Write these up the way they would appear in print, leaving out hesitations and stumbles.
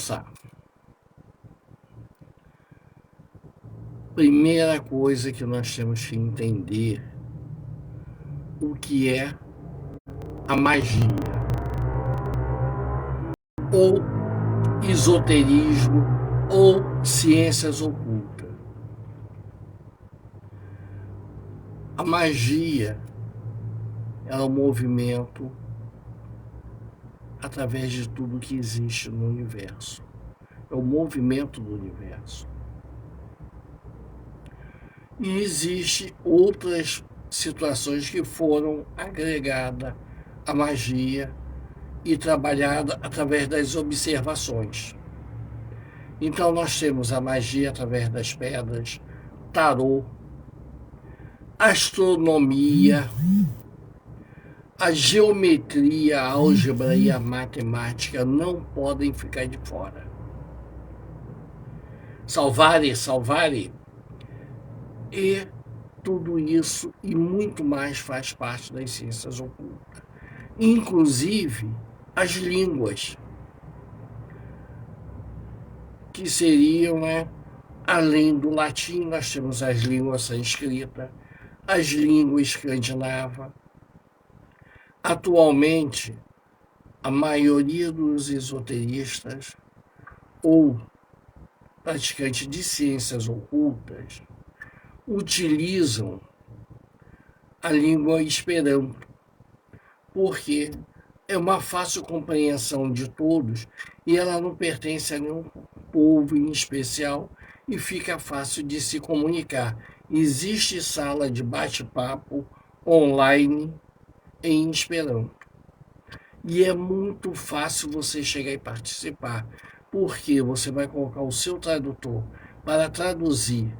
começar. Primeira coisa que nós temos que entender o que é a magia, ou esoterismo, ou ciências ocultas. A magia é um movimento através de tudo que existe no universo. É o movimento do universo. E existem outras situações que foram agregadas à magia e trabalhada através das observações. Então nós temos a magia através das pedras, tarô, astronomia, a geometria, a álgebra e a matemática não podem ficar de fora. Salvare. E tudo isso e muito mais faz parte das ciências ocultas. Inclusive as línguas, que seriam, além do latim, nós temos as línguas sânscritas, as línguas escandinavas. Atualmente, a maioria dos esoteristas ou praticantes de ciências ocultas utilizam a língua Esperanto, porque é uma fácil compreensão de todos e ela não pertence a nenhum povo em especial e fica fácil de se comunicar. Existe sala de bate-papo online em Esperanto. E é muito fácil você chegar e participar, porque você vai colocar o seu tradutor para traduzir,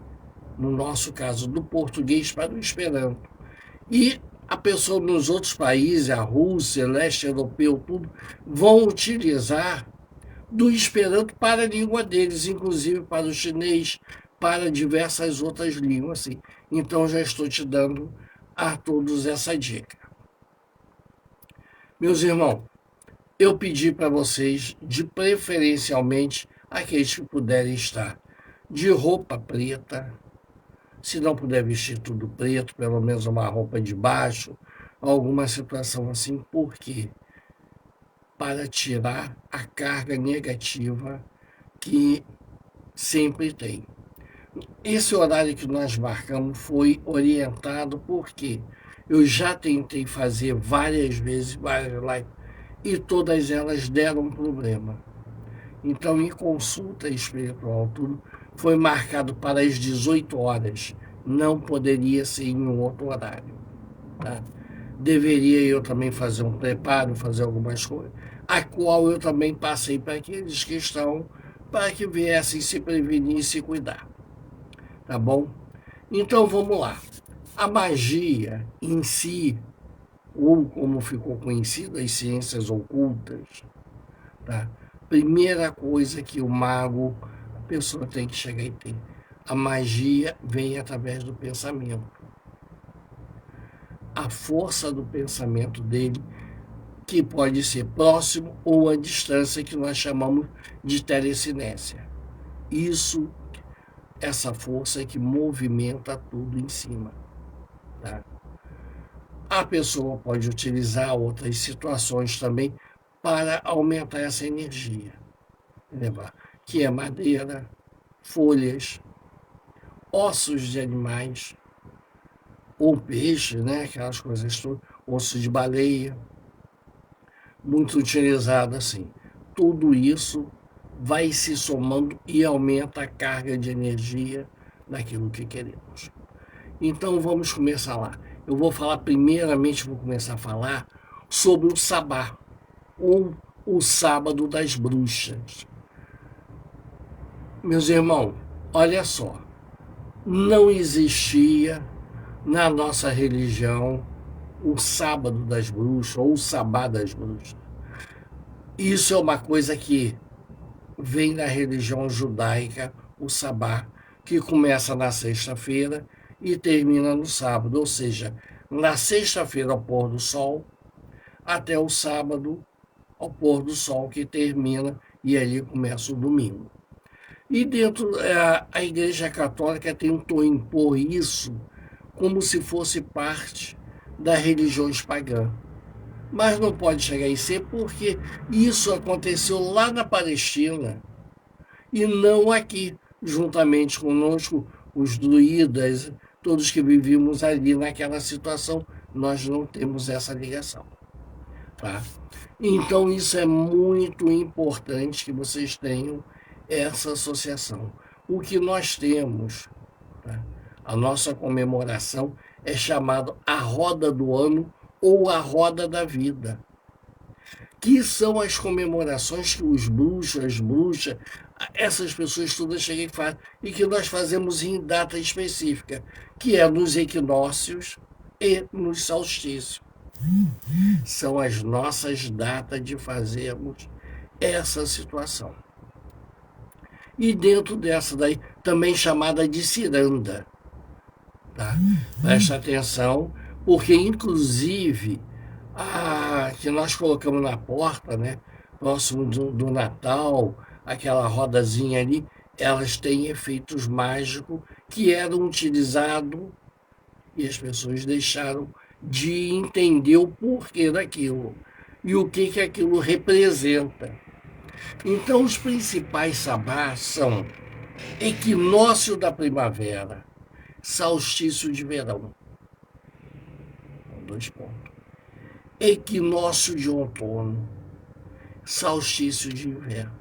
no nosso caso, do português para o Esperanto. E a pessoa nos outros países, a Rússia, leste europeu, tudo, vão utilizar do Esperanto para a língua deles, inclusive para o chinês, para diversas outras línguas. Assim. Então já estou te dando a todos essa dica. Meus irmãos, eu pedi para vocês, de preferencialmente, aqueles que puderem estar de roupa preta, se não puder vestir tudo preto, pelo menos uma roupa de baixo, alguma situação assim, por quê? Para tirar a carga negativa que sempre tem. Esse horário que nós marcamos foi orientado porque eu já tentei fazer várias vezes, várias lives, e todas elas deram problema. Então, em consulta espiritual, tudo foi marcado para as 18 horas. Não poderia ser em um outro horário. Tá? Deveria eu também fazer um preparo, fazer algumas coisas, a qual eu também passei para aqueles que estão, para que viessem se prevenir e se cuidar. Tá bom? Então, vamos lá. A magia em si, ou como ficou conhecida, as ciências ocultas, tá? Primeira coisa que o mago, a pessoa tem que chegar e ter. A magia vem através do pensamento. A força do pensamento dele, que pode ser próximo ou à distância, que nós chamamos de telecinese. Isso, essa força é que movimenta tudo em cima. Tá? A pessoa pode utilizar outras situações também para aumentar essa energia, que é madeira, folhas, ossos de animais, ou peixe, aquelas coisas todas, osso de baleia, muito utilizado assim. Tudo isso vai se somando e aumenta a carga de energia daquilo que queremos. Então vamos começar lá. Eu vou começar a falar sobre o sabá, ou o sábado das bruxas. Meus irmãos, olha só, não existia na nossa religião o sábado das bruxas, ou o sabá das bruxas. Isso é uma coisa que vem da religião judaica, o sabá, que começa na sexta-feira e termina no sábado, ou seja, na sexta-feira ao pôr do sol, até o sábado ao pôr do sol, que termina e ali começa o domingo. E dentro, a Igreja Católica tentou impor isso como se fosse parte das religiões pagãs. Mas não pode chegar a ser porque isso aconteceu lá na Palestina e não aqui, juntamente conosco, os druidas, todos que vivíamos ali naquela situação, nós não temos essa ligação. Tá? Então, isso é muito importante que vocês tenham essa associação. O que nós temos, tá? A nossa comemoração é chamada a Roda do Ano ou a Roda da Vida, que são as comemorações que os bruxos, as bruxas, essas pessoas todas chegam e fazem, e que nós fazemos em data específica, que é nos equinócios e nos solstícios. São as nossas datas de fazermos essa situação. E dentro dessa daí, também chamada de ciranda. Tá? Presta atenção, porque inclusive a que nós colocamos na porta, né, próximo do Natal, aquela rodazinha ali, elas têm efeitos mágicos que eram utilizados e as pessoas deixaram de entender o porquê daquilo e o que, que aquilo representa. Então, os principais sabás são equinócio da primavera, solstício de verão, 2 pontos. Equinócio de outono, solstício de inverno.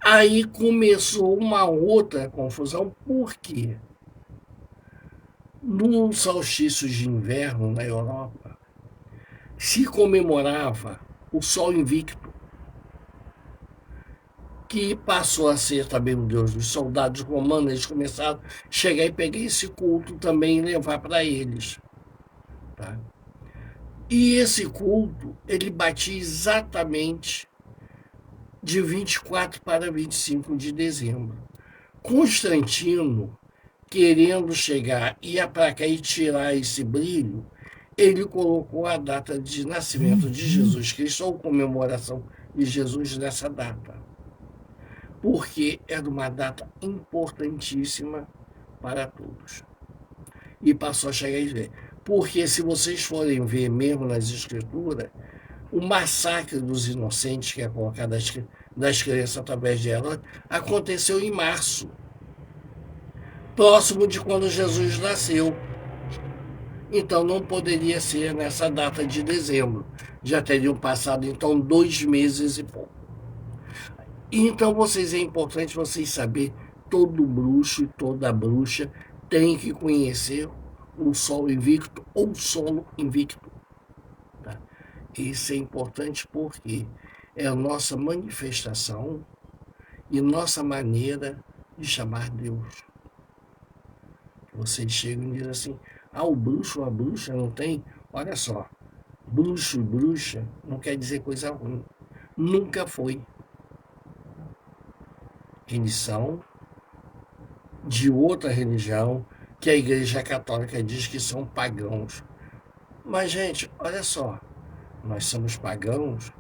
Aí começou uma outra confusão, por quê? No solstício de inverno na Europa, se comemorava o Sol Invicto, que passou a ser também o deus dos soldados romanos. Eles começaram a chegar e pegar esse culto também e levar para eles. Tá? E esse culto, ele batia exatamente de 24 para 25 de dezembro. Constantino, querendo chegar, ia para cá e tirar esse brilho, ele colocou a data de nascimento de Jesus Cristo, ou comemoração de Jesus nessa data, porque era uma data importantíssima para todos. E passou a chegar e ver. Porque se vocês forem ver mesmo nas escrituras, o massacre dos inocentes, que é colocado das crianças através de Herodes, aconteceu em março, próximo de quando Jesus nasceu. Então não poderia ser nessa data de dezembro. Já teriam passado então 2 meses e pouco. Então é importante vocês saberem, todo bruxo e toda bruxa tem que conhecer o Sol Invicto ou Solo Invicto. Tá? Isso é importante porque é a nossa manifestação e nossa maneira de chamar Deus. Vocês chegam e dizem assim, o bruxo ou a bruxa não tem? Olha só, bruxo e bruxa não quer dizer coisa ruim. Nunca foi. Eles são de outra religião, que a Igreja Católica diz que são pagãos. Mas, gente, olha só, nós somos pagãos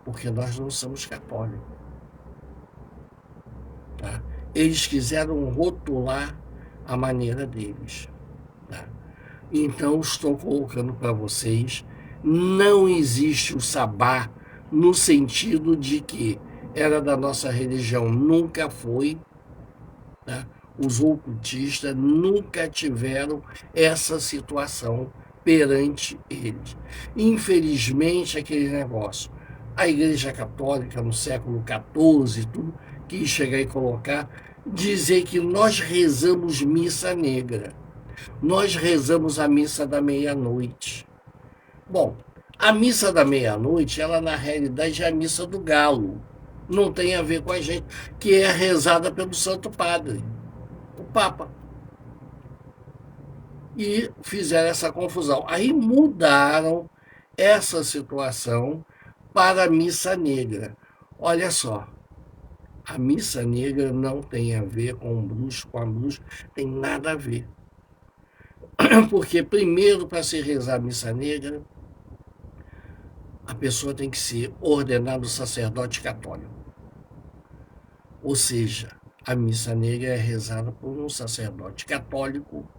porque nós não somos católicos. Tá? Eles quiseram rotular a maneira deles. Tá? Então, estou colocando para vocês, não existe o sabá no sentido de que era da nossa religião, nunca foi. Tá? Os ocultistas nunca tiveram essa situação perante eles. Infelizmente, aquele negócio. A Igreja Católica, no século XIV, tudo, quis chegar e colocar, dizer que nós rezamos missa negra. Nós rezamos a missa da meia-noite. Bom, a missa da meia-noite, ela na realidade é a missa do galo. Não tem a ver com a gente, que é rezada pelo Santo Padre, o Papa. E fizeram essa confusão. Aí mudaram essa situação para a missa negra. Olha só, a missa negra não tem a ver com o bruxo, com a bruxa, tem nada a ver. Porque primeiro, para se rezar a missa negra, a pessoa tem que ser ordenado sacerdote católico. Ou seja, a missa negra é rezada por um sacerdote católico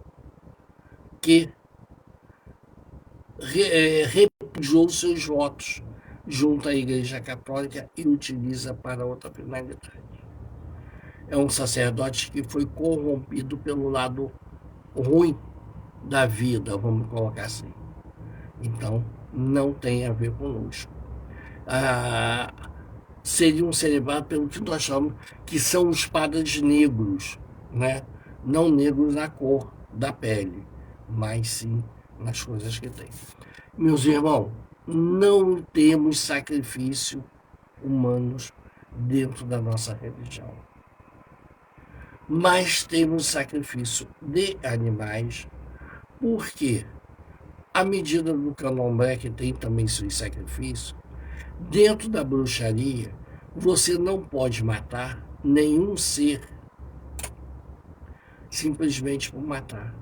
que repudiou seus votos junto à Igreja Católica e utiliza para outra finalidade. É um sacerdote que foi corrompido pelo lado ruim da vida, vamos colocar assim. Então, não tem a ver conosco. Seriam celebrados pelo que nós chamamos que são os padres negros, né? Não negros na cor da pele, mas sim nas coisas que tem. Meus irmãos, não temos sacrifício humanos dentro da nossa religião, mas temos sacrifício de animais, porque à medida do candomblé, que tem também seus sacrifícios, dentro da bruxaria, você não pode matar nenhum ser simplesmente por matar.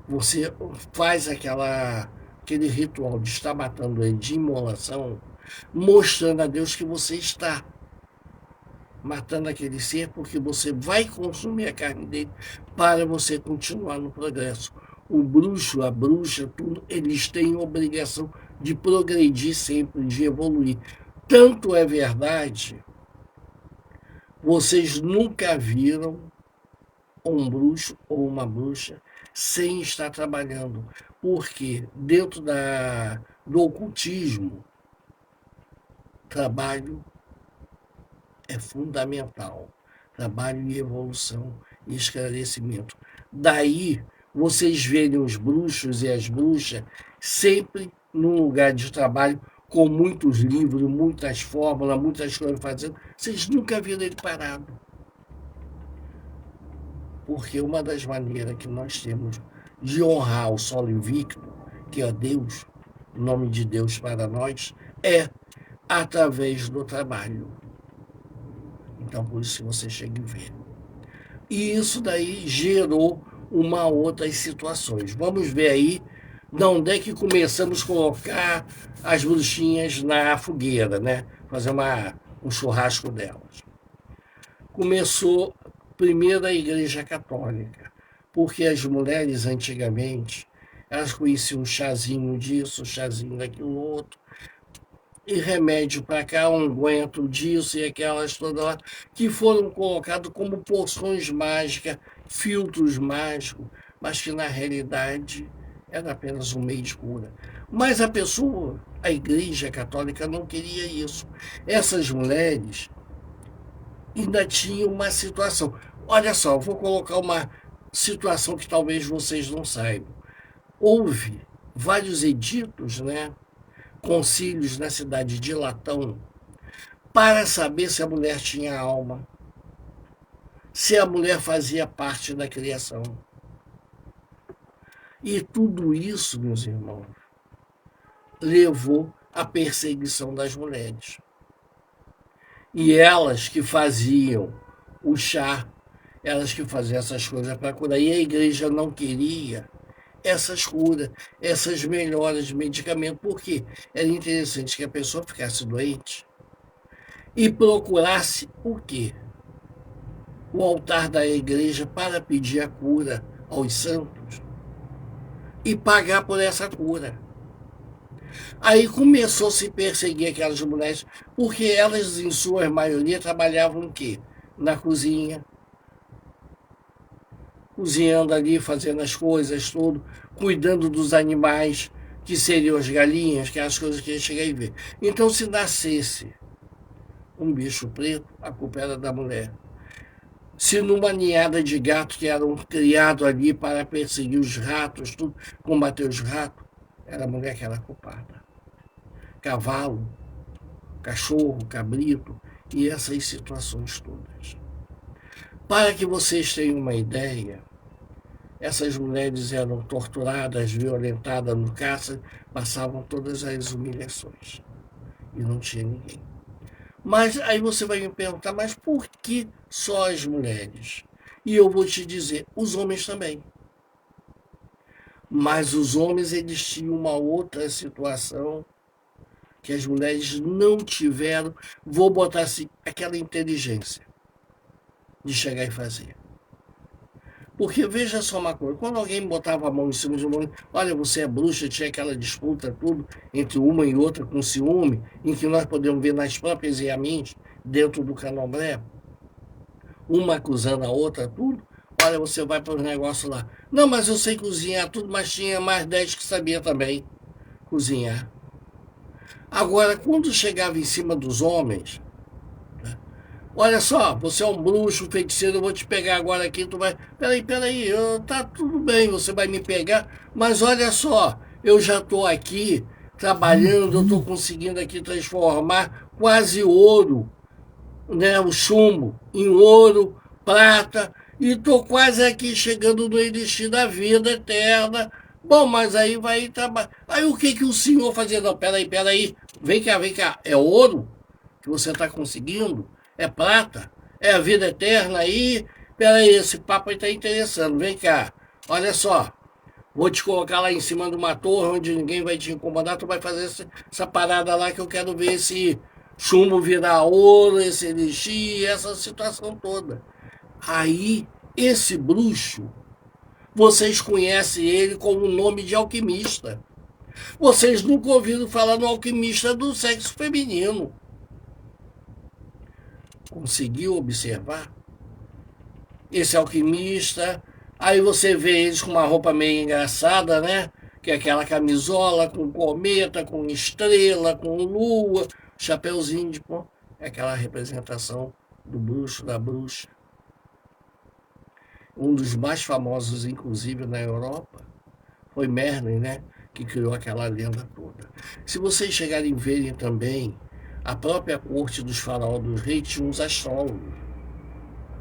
Você faz aquele ritual de estar matando ele de imolação, mostrando a Deus que você está matando aquele ser porque você vai consumir a carne dele para você continuar no progresso. O bruxo, a bruxa, tudo, eles têm obrigação de progredir sempre, de evoluir. Tanto é verdade, vocês nunca viram um bruxo ou uma bruxa sem estar trabalhando, porque dentro do ocultismo, trabalho é fundamental. Trabalho e evolução e esclarecimento. Daí, vocês verem os bruxos e as bruxas sempre num lugar de trabalho com muitos livros, muitas fórmulas, muitas coisas fazendo. Vocês nunca viram ele parado. Porque uma das maneiras que nós temos de honrar o solo invicto, que é Deus, o nome de Deus para nós, é através do trabalho. Então, por isso que você chega e vê. E isso daí gerou uma outras situações. Vamos ver aí de onde é que começamos a colocar as bruxinhas na fogueira, né? Fazer um churrasco delas. Começou primeiro a Igreja Católica, porque as mulheres antigamente, elas conheciam um chazinho disso, um chazinho daquilo outro, e remédio para cá, unguento disso e aquelas todas lá, que foram colocados como poções mágicas, filtros mágicos, mas que na realidade era apenas um meio de cura. Mas a Igreja Católica não queria isso. Essas mulheres ainda tinham uma situação. Olha só, vou colocar uma situação que talvez vocês não saibam. Houve vários editos, né? Concílios na cidade de Latão para saber se a mulher tinha alma, se a mulher fazia parte da criação. E tudo isso, meus irmãos, levou à perseguição das mulheres. E elas que faziam o chá, elas que faziam essas coisas para curar. E a igreja não queria essas curas, essas melhoras de medicamento, porque era interessante que a pessoa ficasse doente e procurasse o quê? O altar da igreja para pedir a cura aos santos e pagar por essa cura. Aí começou a se perseguir aquelas mulheres, porque elas, em sua maioria, trabalhavam o quê? Na cozinha, cozinhando ali, fazendo as coisas, tudo, cuidando dos animais, que seriam as galinhas, que é as coisas que a gente chega a ver. Então, se nascesse um bicho preto, a culpa era da mulher. Se numa ninhada de gatos que eram criados ali para perseguir os ratos, tudo, combater os ratos, era a mulher que era culpada. Cavalo, cachorro, cabrito e essas situações todas. Para que vocês tenham uma ideia, essas mulheres eram torturadas, violentadas no cárcere, passavam todas as humilhações e não tinha ninguém. Mas aí você vai me perguntar, mas por que só as mulheres? E eu vou te dizer, os homens também. Mas os homens, eles tinham uma outra situação que as mulheres não tiveram, vou botar assim, aquela inteligência de chegar e fazer. Porque veja só uma coisa, quando alguém botava a mão em cima de uma, olha, você é bruxa, tinha aquela disputa tudo entre uma e outra com ciúme, em que nós podemos ver nas próprias Iamins, dentro do candomblé, uma acusando a outra, tudo. Olha, você vai para os negócios lá. Não, mas eu sei cozinhar tudo, mas tinha mais 10 que sabia também cozinhar. Agora, quando chegava em cima dos homens, olha só, você é um bruxo, um feiticeiro, eu vou te pegar agora aqui, tu vai. Peraí, tá tudo bem, você vai me pegar, mas olha só, eu já tô aqui trabalhando, eu tô conseguindo aqui transformar quase ouro, né, o chumbo, em ouro, prata, e tô quase aqui chegando no elixir da vida eterna. Bom, mas aí vai trabalhar. Aí o que que o senhor fazia? Não, peraí, vem cá, é ouro que você está conseguindo? É prata? É a vida eterna aí? Peraí, esse papo aí tá interessando, vem cá, olha só. Vou te colocar lá em cima de uma torre onde ninguém vai te incomodar. Tu vai fazer essa parada lá que eu quero ver esse chumbo virar ouro, esse elixir, essa situação toda. Aí, esse bruxo, vocês conhecem ele como o nome de alquimista. Vocês nunca ouviram falar no alquimista do sexo feminino. Conseguiu observar? Esse alquimista, aí você vê eles com uma roupa meio engraçada, né? Que é aquela camisola com cometa, com estrela, com lua, chapeuzinho de pó. É aquela representação do bruxo, da bruxa. Um dos mais famosos, inclusive, na Europa, foi Merlin, né? Que criou aquela lenda toda. Se vocês chegarem a verem também, a própria corte dos faraós dos reis tinha uns astrólogos,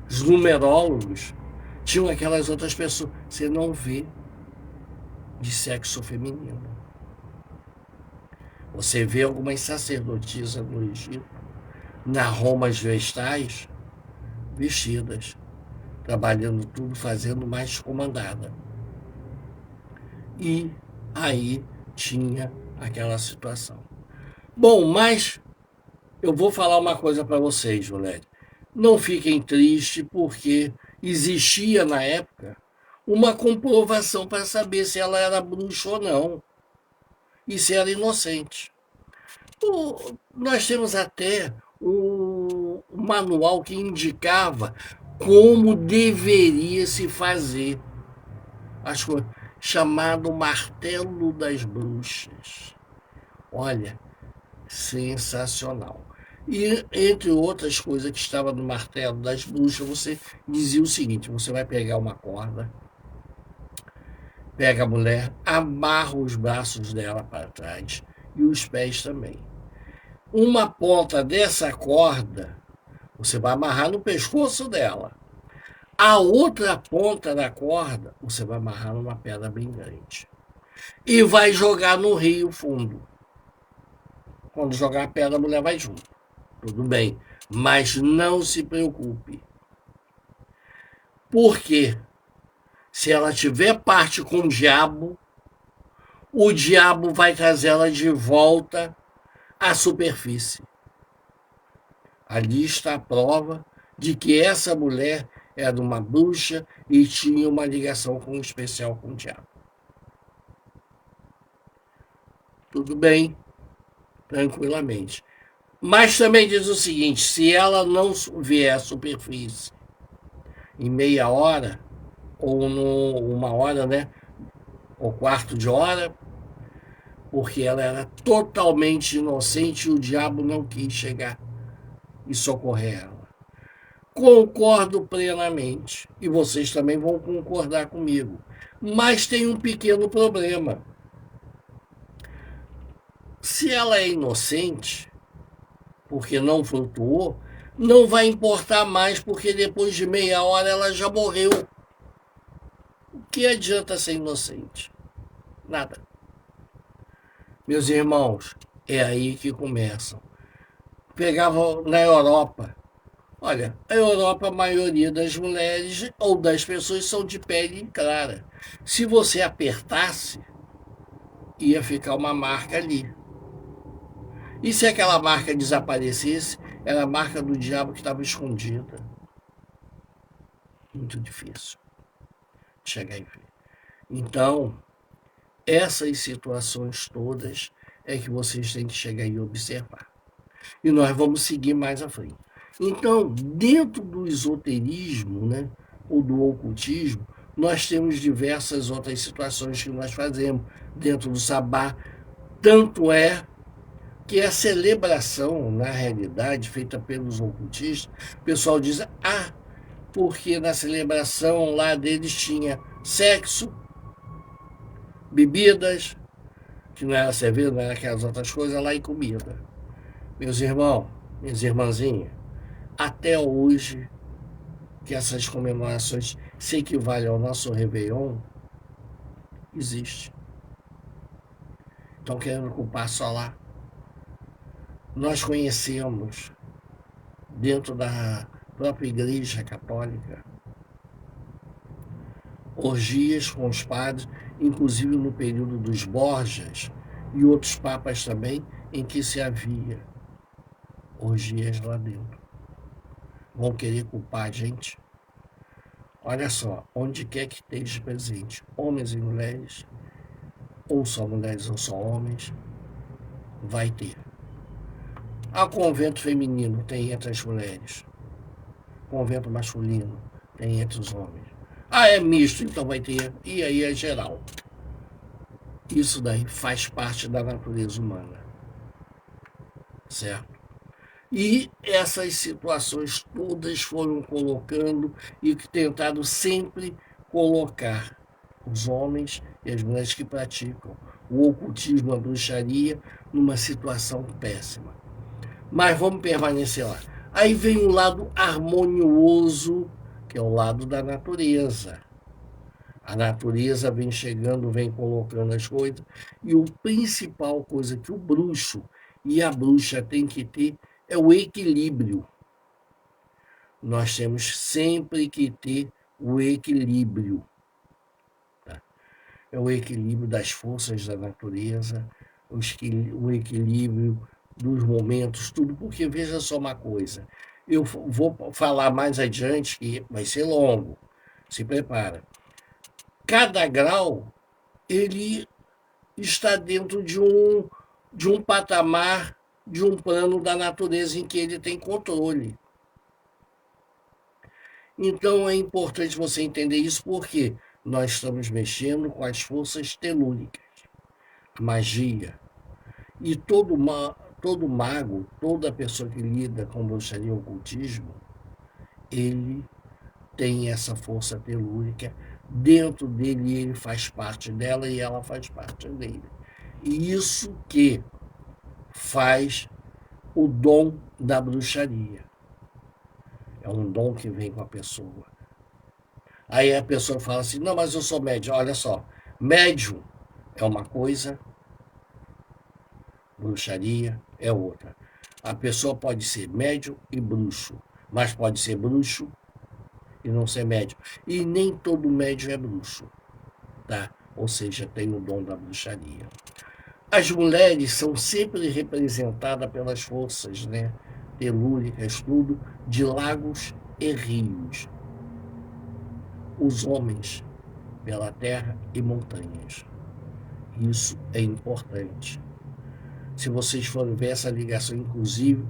os numerólogos, tinham aquelas outras pessoas. Você não vê de sexo feminino. Você vê algumas sacerdotisas no Egito, na Roma as vestais, vestidas, trabalhando tudo, fazendo mais comandada. E aí tinha aquela situação. Bom, mas eu vou falar uma coisa para vocês, mulheres. Não fiquem tristes, porque existia na época uma comprovação para saber se ela era bruxa ou não e se era inocente. Nós temos até um manual que indicava como deveria se fazer as coisas, chamado Martelo das Bruxas. Olha, sensacional. E, entre outras coisas que estava no Martelo das Bruxas, você dizia o seguinte: você vai pegar uma corda, pega a mulher, amarra os braços dela para trás e os pés também. Uma ponta dessa corda você vai amarrar no pescoço dela. A outra ponta da corda você vai amarrar numa pedra brilhante. E vai jogar no rio fundo. Quando jogar a pedra, a mulher vai junto. Tudo bem. Mas não se preocupe. Porque se ela tiver parte com o diabo vai trazê-la de volta à superfície. Ali está a prova de que essa mulher era uma bruxa e tinha uma ligação com especial com o diabo. Tudo bem, tranquilamente. Mas também diz o seguinte: se ela não vier à superfície em meia hora, ou numa hora, né? Ou quarto de hora, porque ela era totalmente inocente e o diabo não quis chegar e socorrer ela. Concordo plenamente. E vocês também vão concordar comigo. Mas tem um pequeno problema. Se ela é inocente, porque não flutuou, não vai importar mais, porque depois de meia hora ela já morreu. O que adianta ser inocente? Nada. Meus irmãos, é aí que começam. Pegava na Europa. Olha, a Europa, a maioria das mulheres ou das pessoas são de pele clara. Se você apertasse, ia ficar uma marca ali. E se aquela marca desaparecesse, era a marca do diabo que estava escondida. Muito difícil chegar e ver. Então, essas situações todas é que vocês têm que chegar e observar. E nós vamos seguir mais à frente. Então, dentro do esoterismo, né, ou do ocultismo, nós temos diversas outras situações que nós fazemos dentro do sabá. Tanto é que a celebração, na realidade, feita pelos ocultistas, o pessoal diz, porque na celebração lá deles tinha sexo, bebidas, que não era cerveja, não era aquelas outras coisas lá, e comida. Meus irmãos, minhas irmãzinhas, até hoje, que essas comemorações se equivalem ao nosso Réveillon, existe. Estão querendo culpar só lá. Nós conhecemos, dentro da própria Igreja Católica, orgias com os padres, inclusive no período dos Borgias e outros papas também, em que se havia orgias lá dentro. Vão querer culpar a gente? Olha só, onde quer que esteja presente, homens e mulheres, ou só mulheres ou só homens, vai ter. Convento feminino tem entre as mulheres. Convento masculino tem entre os homens. É misto, então vai ter. E aí é geral. Isso daí faz parte da natureza humana. Certo? E essas situações todas foram colocando e tentaram sempre colocar os homens e as mulheres que praticam o ocultismo, a bruxaria, numa situação péssima. Mas vamos permanecer lá. Aí vem o lado harmonioso, que é o lado da natureza. A natureza vem chegando, vem colocando as coisas. E a principal coisa que o bruxo e a bruxa têm que ter é o equilíbrio. Nós temos sempre que ter o equilíbrio. Tá? É o equilíbrio das forças da natureza, o equilíbrio dos momentos, tudo, porque veja só uma coisa, eu vou falar mais adiante, que vai ser longo, se prepara. Cada grau, ele está dentro de um patamar, de um plano da natureza em que ele tem controle. Então é importante você entender isso, porque nós estamos mexendo com as forças telúricas, magia. E todo mago, toda pessoa que lida com bruxaria e ocultismo, ele tem essa força telúrica dentro dele, ele faz parte dela e ela faz parte dele. E isso que faz o dom da bruxaria. É um dom que vem com a pessoa. Aí a pessoa fala assim, não, mas eu sou médium. Olha só, médium é uma coisa, bruxaria é outra. A pessoa pode ser médium e bruxo, mas pode ser bruxo e não ser médium. E nem todo médium é bruxo, tá? Ou seja, tem o dom da bruxaria. As mulheres são sempre representadas pelas forças, né, telúricas, tudo, de lagos e rios. Os homens pela terra e montanhas. Isso é importante. Se vocês forem ver essa ligação, inclusive,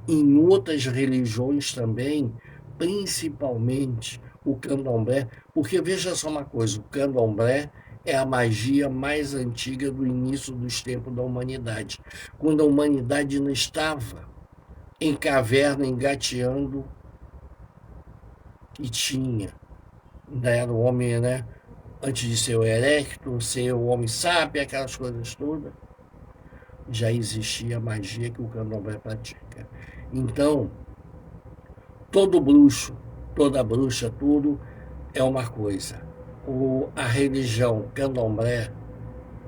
em outras religiões também, principalmente o candomblé, porque veja só uma coisa, o candomblé é a magia mais antiga do início dos tempos da humanidade, quando a humanidade não estava em caverna, engateando, e tinha, ainda era o homem, né, antes de ser o erecto, ser o homem sábio, aquelas coisas todas, já existia a magia que o candomblé pratica. Então, todo bruxo, toda bruxa, tudo é uma coisa. A religião candomblé,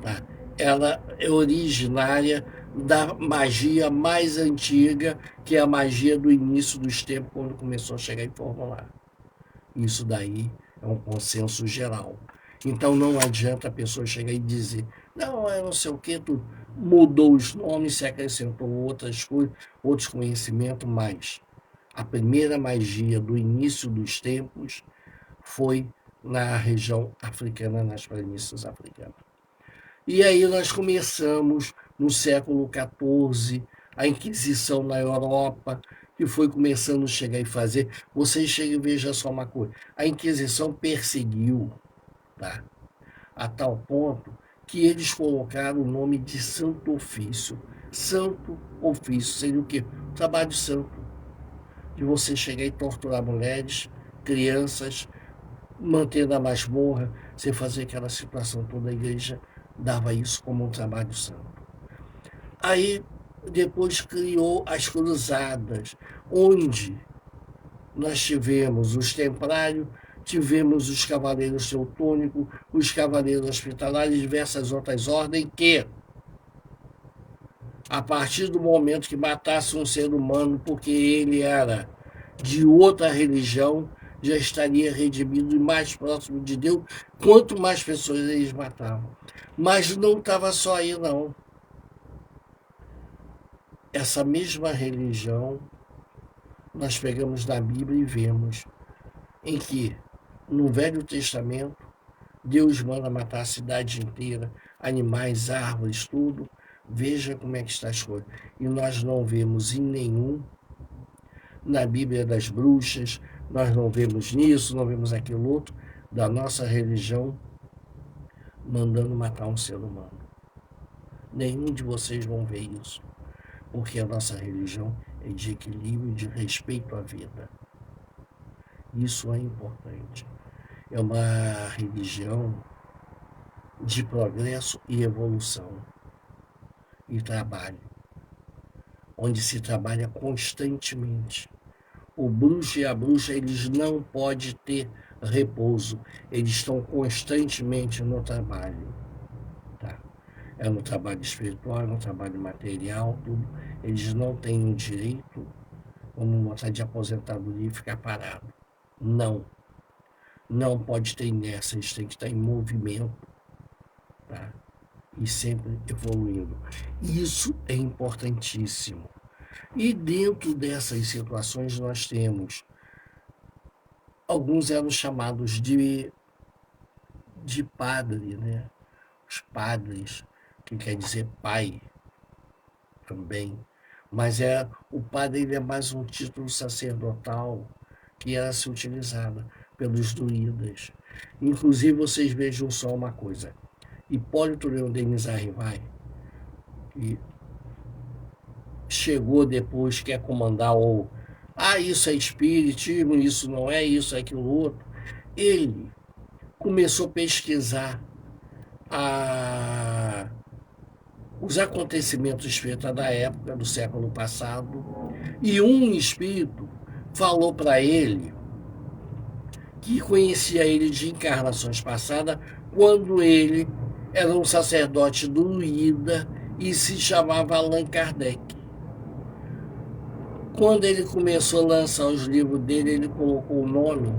tá? Ela é originária da magia mais antiga, que é a magia do início dos tempos, quando começou a chegar em formulário. Isso daí é um consenso geral. Então não adianta a pessoa chegar e dizer, não, é não sei o que, tudo. mudou os nomes, se acrescentou outras coisas, outros conhecimentos, mas a primeira magia do início dos tempos foi na região africana, nas planícies africanas. E aí nós começamos, no século XIV, a Inquisição na Europa, que foi começando a chegar e fazer. Vocês chegam e vejam só uma coisa. A Inquisição perseguiu, tá? A tal ponto que eles colocaram o nome de Santo Ofício. Santo Ofício seria o quê? O trabalho santo. De você chegar e torturar mulheres, crianças, manter na masmorra, você fazer aquela situação toda. A igreja dava isso como um trabalho santo. Aí, depois criou as cruzadas, onde nós tivemos os templários, tivemos os cavaleiros teutônicos, os cavaleiros hospitalares e diversas outras ordens que, a partir do momento que matasse um ser humano porque ele era de outra religião, já estaria redimido e mais próximo de Deus, quanto mais pessoas eles matavam. Mas não estava só aí, não. Essa mesma religião, nós pegamos na Bíblia e vemos em que, no Velho Testamento, Deus manda matar a cidade inteira, animais, árvores, tudo. Veja como é que está as coisas. E nós não vemos em nenhum, na Bíblia das bruxas, nós não vemos nisso, não vemos aquilo outro, da nossa religião, mandando matar um ser humano. Nenhum de vocês vão ver isso, porque a nossa religião é de equilíbrio, de respeito à vida. Isso é importante. É uma religião de progresso e evolução e trabalho, onde se trabalha constantemente. O bruxo e a bruxa, eles não podem ter repouso, eles estão constantemente no trabalho. Tá? É no trabalho espiritual, é no trabalho material, tudo. Eles não têm o direito, vamos botar, de aposentadoria e ficar parado. Não. Não pode ter inércia, eles têm que estar em movimento, tá? E sempre evoluindo. Isso é importantíssimo. E dentro dessas situações nós temos, alguns eram chamados de padre, né? Os padres, que quer dizer pai também. Mas o padre, ele é mais um título sacerdotal que era se utilizado pelos druidas. Inclusive, vocês vejam só uma coisa. Hipólito Leão Denis Arrivai, que chegou depois, quer comandar isso é espiritismo, isso não é, isso é aquilo outro. Ele começou a pesquisar os acontecimentos espíritas da época, do século passado, e um espírito falou para ele que conhecia ele de encarnações passadas, quando ele era um sacerdote druida e se chamava Allan Kardec. Quando ele começou a lançar os livros dele, ele colocou o nome,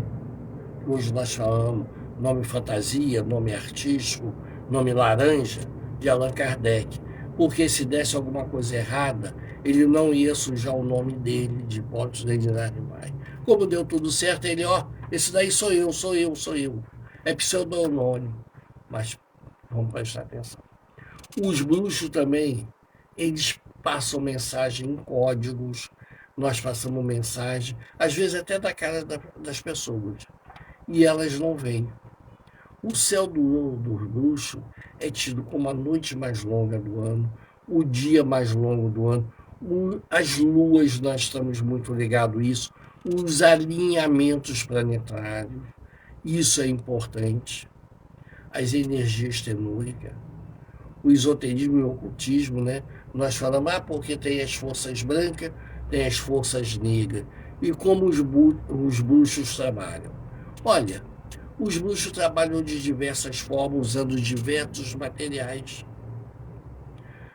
que hoje nós falamos, nome fantasia, nome artístico, nome laranja, de Allan Kardec. Porque se desse alguma coisa errada, ele não ia sujar o nome dele, de Hipólito Leão Arrivai. Como deu tudo certo, ele, esse daí sou eu. É pseudonônimo. Mas vamos prestar atenção. Os bruxos também, eles passam mensagem em códigos, nós passamos mensagem, às vezes até da cara das pessoas, e elas não vêm. O céu dos bruxos é tido como a noite mais longa do ano, o dia mais longo do ano, as luas, nós estamos muito ligados a isso, os alinhamentos planetários, isso é importante, as energias telúricas, o esoterismo e o ocultismo, né? Nós falamos, porque tem as forças brancas, tem as forças negras. E como os bruxos trabalham? Olha, os bruxos trabalham de diversas formas, usando diversos materiais,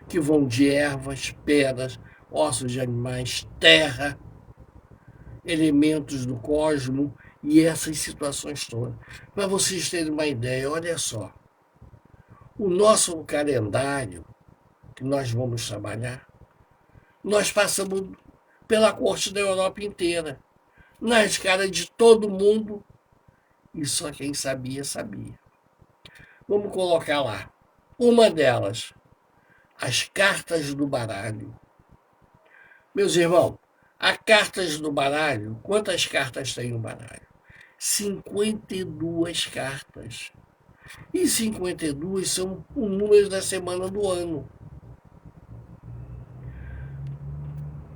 que vão de ervas, pedras, ossos de animais, terra, elementos do cosmos e essas situações todas. Para vocês terem uma ideia, olha só. O nosso calendário, que nós vamos trabalhar. Nós passamos pela corte da Europa inteira, nas caras de todo mundo, e só quem sabia, sabia. Vamos colocar lá. Uma delas, as cartas do baralho. Meus irmãos, as cartas do baralho, quantas cartas tem o baralho? 52 cartas. E 52 são os números da semana do ano.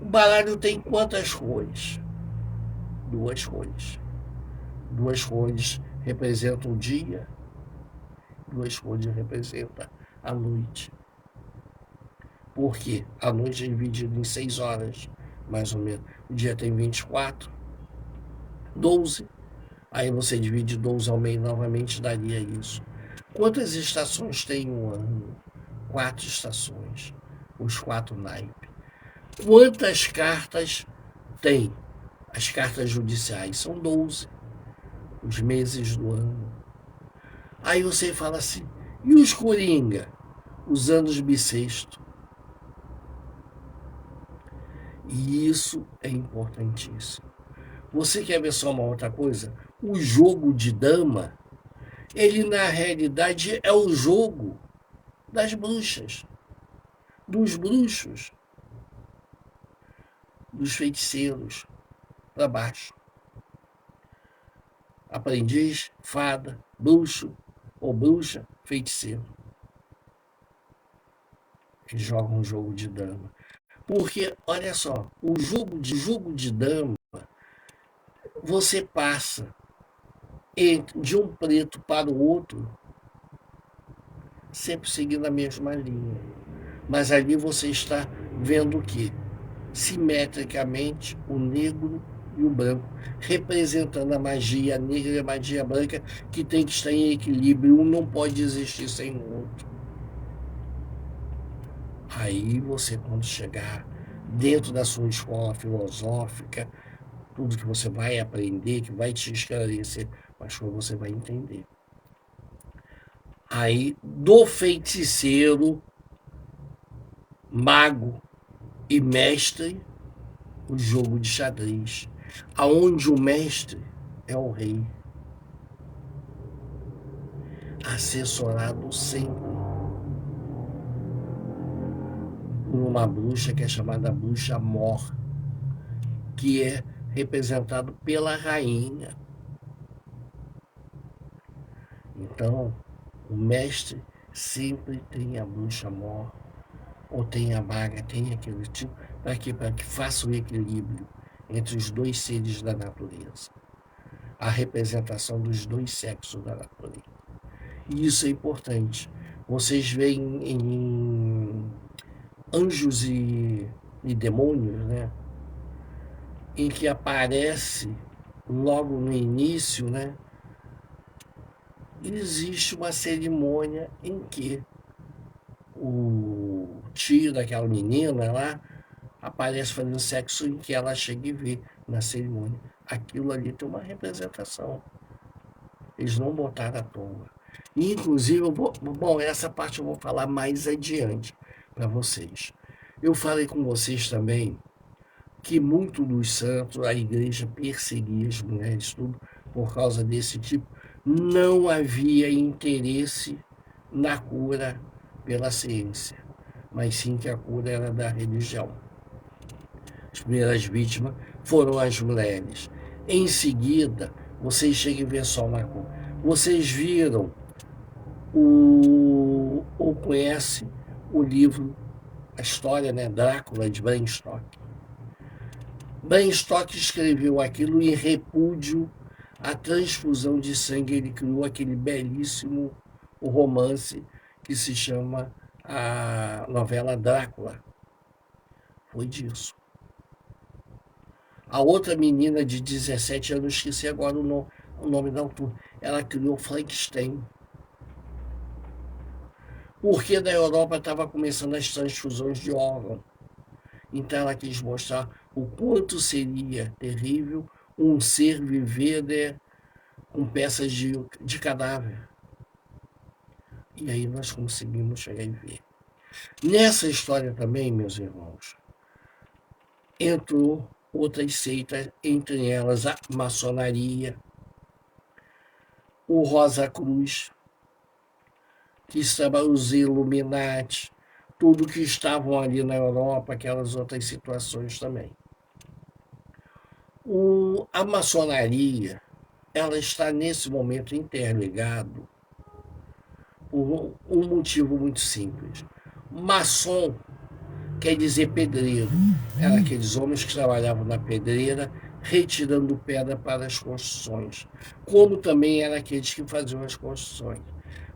O baralho tem quantas cores? Duas cores. Duas cores representam o dia, duas cores representam a noite. Porque a noite é dividida em 6 horas, mais ou menos. O dia tem 24, 12. Aí você divide 12 ao meio novamente, daria isso. Quantas estações tem um ano? 4 estações. Os 4 naipes. Quantas cartas tem? As cartas judiciais são 12. Os meses do ano. Aí você fala assim, e os coringa? Os anos bissexto. E isso é importantíssimo. Você quer ver só uma outra coisa? O jogo de dama, ele na realidade é o jogo das bruxas, dos bruxos, dos feiticeiros, para baixo. Aprendiz, fada, bruxo ou bruxa, feiticeiro. Eles jogam um jogo de dama. Porque, olha só, o jogo de dama, você passa de um preto para o outro, sempre seguindo a mesma linha. Mas ali você está vendo o quê? Simetricamente, o negro e o branco, representando a magia negra e a magia branca, que tem que estar em equilíbrio, um não pode existir sem o outro. Aí você, quando chegar dentro da sua escola filosófica, tudo que você vai aprender, que vai te esclarecer, mas que você vai entender. Aí, do feiticeiro, mago e mestre, o jogo de xadrez, aonde o mestre é o rei, assessorado sempre por uma bruxa que é chamada bruxa mor, que é representado pela rainha. Então, o mestre sempre tem a bruxa mor, ou tem a maga, tem aquele tipo, para quê? Para que faça o equilíbrio entre os dois seres da natureza. A representação dos dois sexos da natureza. E isso é importante. Vocês veem em Anjos e Demônios, né? Em que aparece logo no início, né? Existe uma cerimônia em que o tio daquela menina lá aparece fazendo sexo, em que ela chega e vê na cerimônia. Aquilo ali tem uma representação. Eles não botaram à toa. E, inclusive, essa parte eu vou falar mais adiante para vocês. Eu falei com vocês também que muito dos santos, a igreja perseguia as mulheres, tudo por causa desse tipo. Não havia interesse na cura pela ciência, mas sim que a cura era da religião. As primeiras vítimas foram as mulheres. Em seguida, vocês chegam a ver só uma coisa. Vocês viram ou conhecem o livro, a história, né, Drácula, de Bram Stoker. Bram Stoker escreveu aquilo em repúdio à transfusão de sangue. Ele criou aquele belíssimo romance que se chama a novela Drácula. Foi disso. A outra menina de 17 anos, esqueci agora o nome da autora, ela criou Frankenstein. Porque na Europa estava começando as transfusões de órgão. Então ela quis mostrar o quanto seria terrível um ser viver, né, com peças de cadáver. E aí nós conseguimos chegar e ver. Nessa história também, meus irmãos, entrou outras seitas, entre elas a maçonaria, o Rosa Cruz, que estava os Illuminati, tudo que estavam ali na Europa, aquelas outras situações também. A maçonaria, ela está nesse momento interligado por um motivo muito simples. Maçom quer dizer pedreiro. Eram aqueles homens que trabalhavam na pedreira, retirando pedra para as construções. Como também eram aqueles que faziam as construções.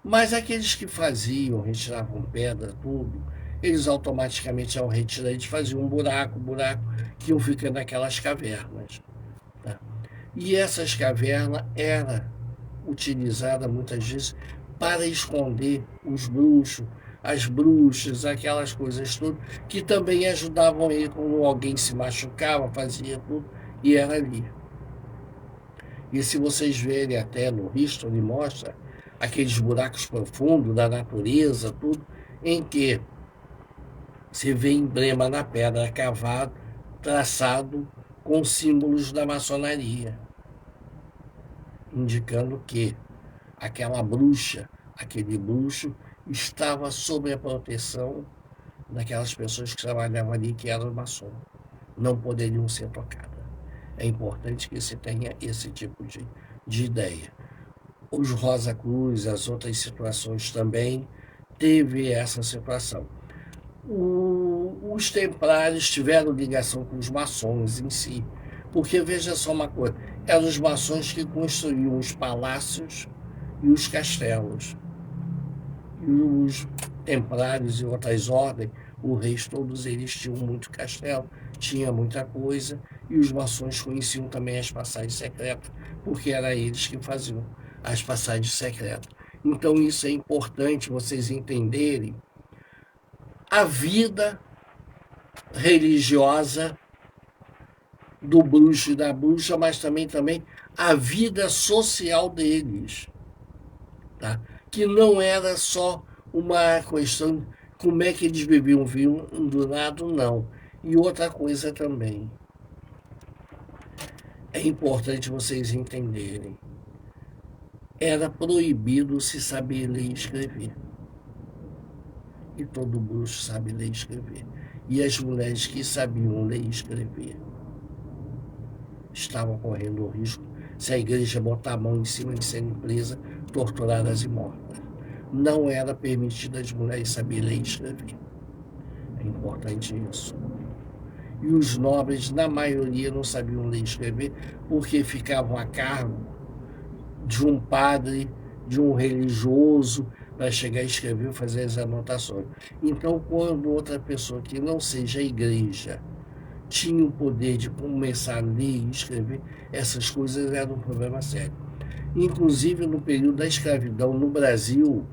Mas aqueles que faziam, retiravam pedra, tudo, eles automaticamente, ao retirar, eles faziam um buraco, que iam ficando naquelas cavernas. Tá? E essas cavernas eram utilizadas muitas vezes para esconder os bruxos, as bruxas, aquelas coisas tudo, que também ajudavam ele quando alguém se machucava, fazia tudo, e era ali. E se vocês verem até no History, mostra aqueles buracos profundos da natureza, tudo, em que se vê emblema na pedra cavado, traçado com símbolos da maçonaria, indicando que aquela bruxa, aquele bruxo, estava sob a proteção daquelas pessoas que trabalhavam ali, que eram maçons. Não poderiam ser tocadas. É importante que se tenha esse tipo de ideia. Os Rosa Cruz, as outras situações também, teve essa situação. Os templários tiveram ligação com os maçons em si, porque veja só uma coisa, eram os maçons que construíam os palácios e os castelos. E os templários e outras ordens, o reis, todos eles tinham muito castelo, tinha muita coisa, e os maçons conheciam também as passagens secretas, porque eram eles que faziam as passagens secretas. Então isso é importante vocês entenderem a vida religiosa do bruxo e da bruxa, mas também a vida social deles, tá? Que não era só uma questão como é que eles bebiam vinho do lado, não. E outra coisa também, é importante vocês entenderem, era proibido se saber ler e escrever. E todo bruxo sabe ler e escrever. E as mulheres que sabiam ler e escrever estavam correndo o risco, se a igreja botar a mão em cima, de serem presas, torturadas e mortas. Não era permitido as mulheres saberem ler e escrever. É importante isso. E os nobres, na maioria, não sabiam ler e escrever, porque ficavam a cargo de um padre, de um religioso, para chegar a escrever e fazer as anotações. Então, quando outra pessoa que não seja a igreja tinha o poder de começar a ler e escrever, essas coisas eram um problema sério. Inclusive, no período da escravidão no Brasil,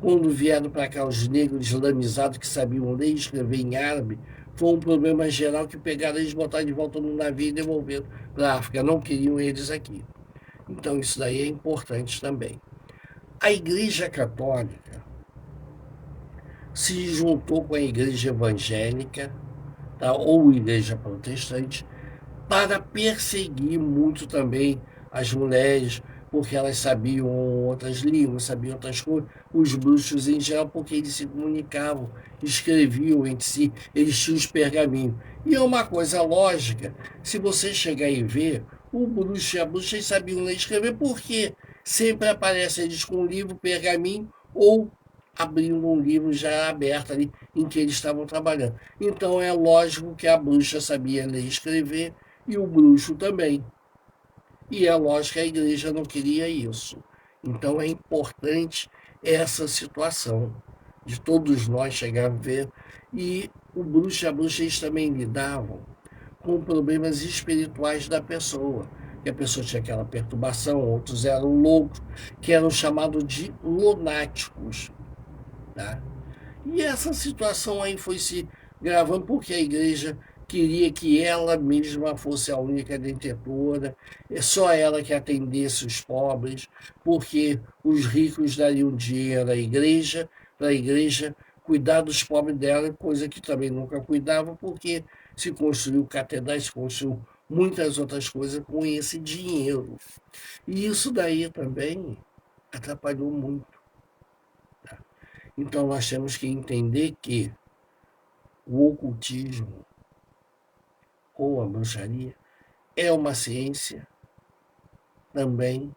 quando vieram para cá os negros islamizados que sabiam ler e escrever em árabe, foi um problema geral que pegaram eles, botaram de volta no navio e devolveram para a África. Não queriam eles aqui. Então, isso daí é importante também. A Igreja Católica se juntou com a Igreja Evangélica, tá, ou Igreja Protestante, para perseguir muito também as mulheres, porque elas sabiam outras línguas, sabiam outras coisas, os bruxos em geral, porque eles se comunicavam, escreviam entre si, eles tinham os pergaminhos. E é uma coisa lógica, se você chegar e ver, o bruxo e a bruxa eles sabiam ler e escrever, porque sempre aparece eles com um livro, pergaminho, ou abrindo um livro já aberto ali, em que eles estavam trabalhando. Então é lógico que a bruxa sabia ler e escrever, e o bruxo também. E é lógico que a igreja não queria isso. Então é importante essa situação de todos nós chegar a ver. E o bruxo e a bruxa eles também lidavam com problemas espirituais da pessoa. Que a pessoa tinha aquela perturbação, outros eram loucos, que eram chamados de lunáticos. Tá? E essa situação aí foi se gravando porque a igreja queria que ela mesma fosse a única detentora, é só ela que atendesse os pobres, porque os ricos dariam dinheiro à igreja, para a igreja cuidar dos pobres dela, coisa que também nunca cuidava, porque se construiu catedrais, se construiu muitas outras coisas com esse dinheiro. E isso daí também atrapalhou muito. Tá? Então nós temos que entender que o ocultismo ou a bruxaria é uma ciência também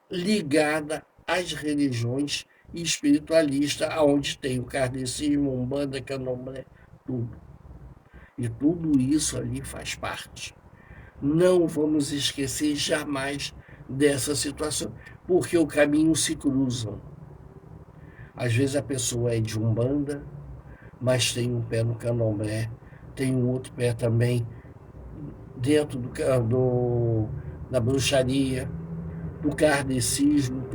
ligada às religiões espiritualistas, onde tem o kardecismo, umbanda, candomblé, tudo. E tudo isso ali faz parte. Não vamos esquecer jamais dessa situação, porque o caminho se cruzam. Às vezes a pessoa é de umbanda, mas tem um pé no candomblé, tem um outro pé também dentro da bruxaria, do kardecismo.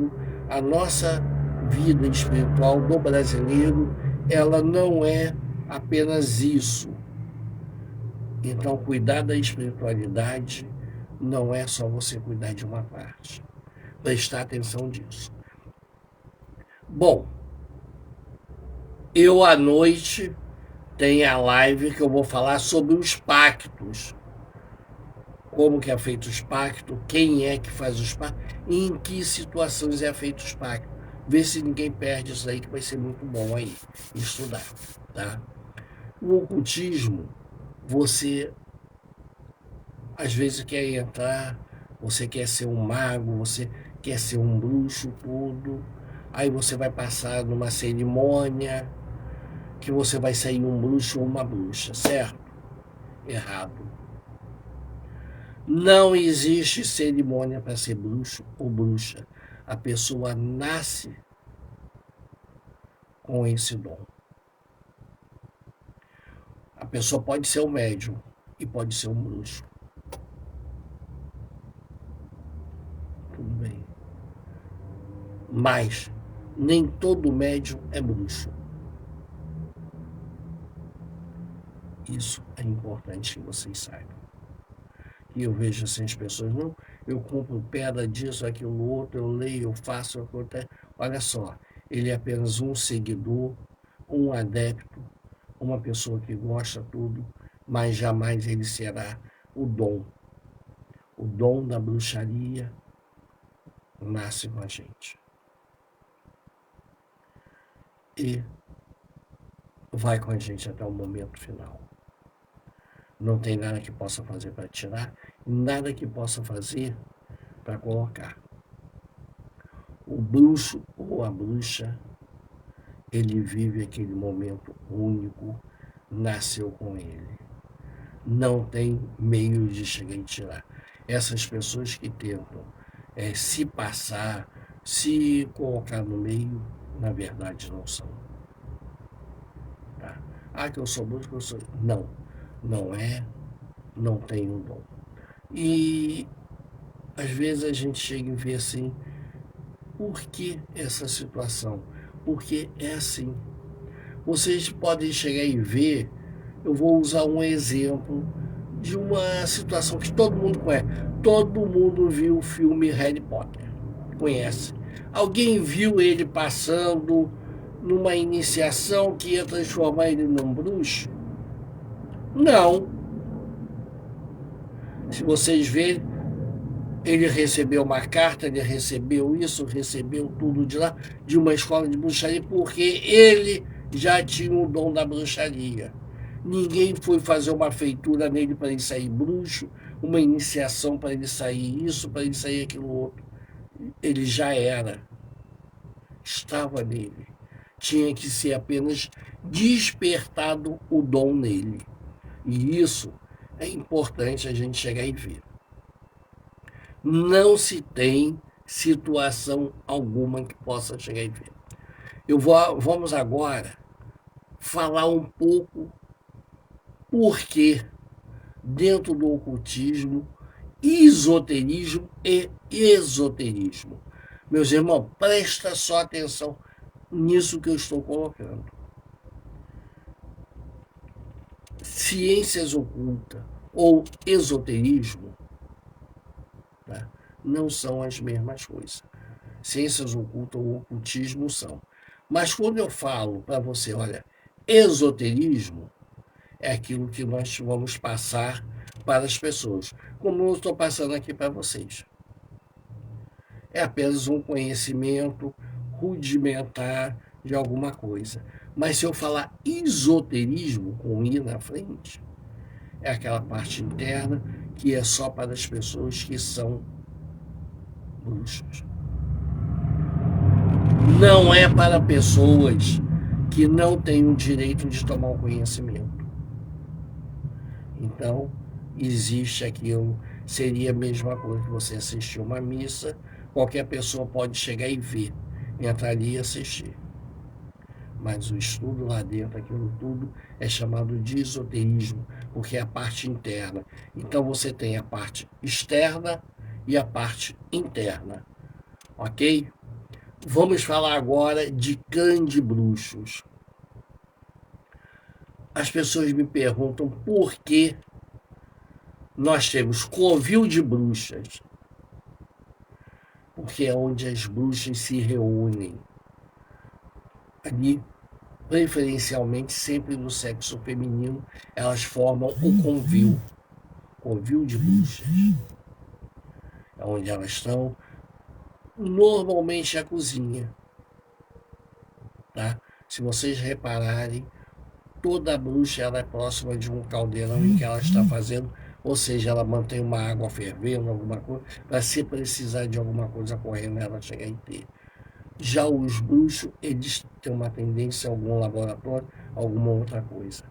A nossa vida espiritual do brasileiro, ela não é apenas isso. Então, cuidar da espiritualidade não é só você cuidar de uma parte. Prestar atenção disso. Bom, eu à noite tenho a live que eu vou falar sobre os pactos. Como que é feito os pactos, quem é que faz os pactos, e em que situações é feito os pactos. Vê se ninguém perde isso aí, que vai ser muito bom aí estudar. Tá? O ocultismo, você às vezes quer entrar, você quer ser um mago, você quer ser um bruxo, tudo. Aí você vai passar numa cerimônia que você vai sair um bruxo ou uma bruxa, certo? Errado. Não existe cerimônia para ser bruxo ou bruxa. A pessoa nasce com esse dom. A pessoa pode ser um médium e pode ser um bruxo. Tudo bem. Mas nem todo médium é bruxo. Isso é importante que vocês saibam. E eu vejo assim as pessoas, não, eu compro pedra disso, aquilo, outro, eu leio, eu faço, acontece. Olha só, ele é apenas um seguidor, um adepto, uma pessoa que gosta tudo, mas jamais ele será o dom. O dom da bruxaria nasce com a gente. E vai com a gente até o momento final. Não tem nada que possa fazer para tirar, nada que possa fazer para colocar. O bruxo ou a bruxa, ele vive aquele momento único, nasceu com ele. Não tem meio de chegar e tirar. Essas pessoas que tentam se passar, se colocar no meio, na verdade não são. Tá? Ah, que eu sou bruxo, que eu sou... Não, não é, não tem um dom. E às vezes a gente chega e vê assim, por que essa situação? Porque é assim. Vocês podem chegar e ver, eu vou usar um exemplo de uma situação que todo mundo conhece. Todo mundo viu o filme Harry Potter, conhece. Alguém viu ele passando numa iniciação que ia transformar ele num bruxo? Não. Se vocês verem, ele recebeu uma carta, ele recebeu isso, recebeu tudo de lá, de uma escola de bruxaria, porque ele já tinha o dom da bruxaria. Ninguém foi fazer uma feitura nele para ele sair bruxo, uma iniciação para ele sair isso, para ele sair aquilo outro. Ele já era. Estava nele. Tinha que ser apenas despertado o dom nele. E isso é importante a gente chegar e ver. Não se tem situação alguma que possa chegar e ver. Vamos agora falar um pouco porque dentro do ocultismo, esoterismo e esoterismo. Meus irmãos, presta só atenção nisso que eu estou colocando. Ciências ocultas ou esoterismo, não são as mesmas coisas. Ciências ocultas ou ocultismo são. Mas quando eu falo para você, olha, esoterismo é aquilo que nós vamos passar para as pessoas, como eu estou passando aqui para vocês. É apenas um conhecimento rudimentar de alguma coisa. Mas se eu falar esoterismo com I na frente, é aquela parte interna que é só para as pessoas que são bruxos. Não é para pessoas que não têm o direito de tomar o conhecimento. Então, existe aquilo, seria a mesma coisa que você assistir uma missa, qualquer pessoa pode chegar e ver, entrar ali e assistir. Mas o estudo lá dentro, aquilo tudo, é chamado de esoterismo, porque é a parte interna. Então você tem a parte externa e a parte interna, ok? Vamos falar agora de clã de bruxos. As pessoas me perguntam por que nós temos covil de bruxas, porque é onde as bruxas se reúnem. Ali, preferencialmente, sempre no sexo feminino, elas formam o covil de bruxas. É onde elas estão, normalmente a cozinha. Tá? Se vocês repararem, toda bruxa ela é próxima de um caldeirão em que ela está fazendo, ou seja, ela mantém uma água fervendo, alguma coisa, para se precisar de alguma coisa correndo, ela chegar e ter. Já os bruxos, eles têm uma tendência a algum laboratório, alguma outra coisa.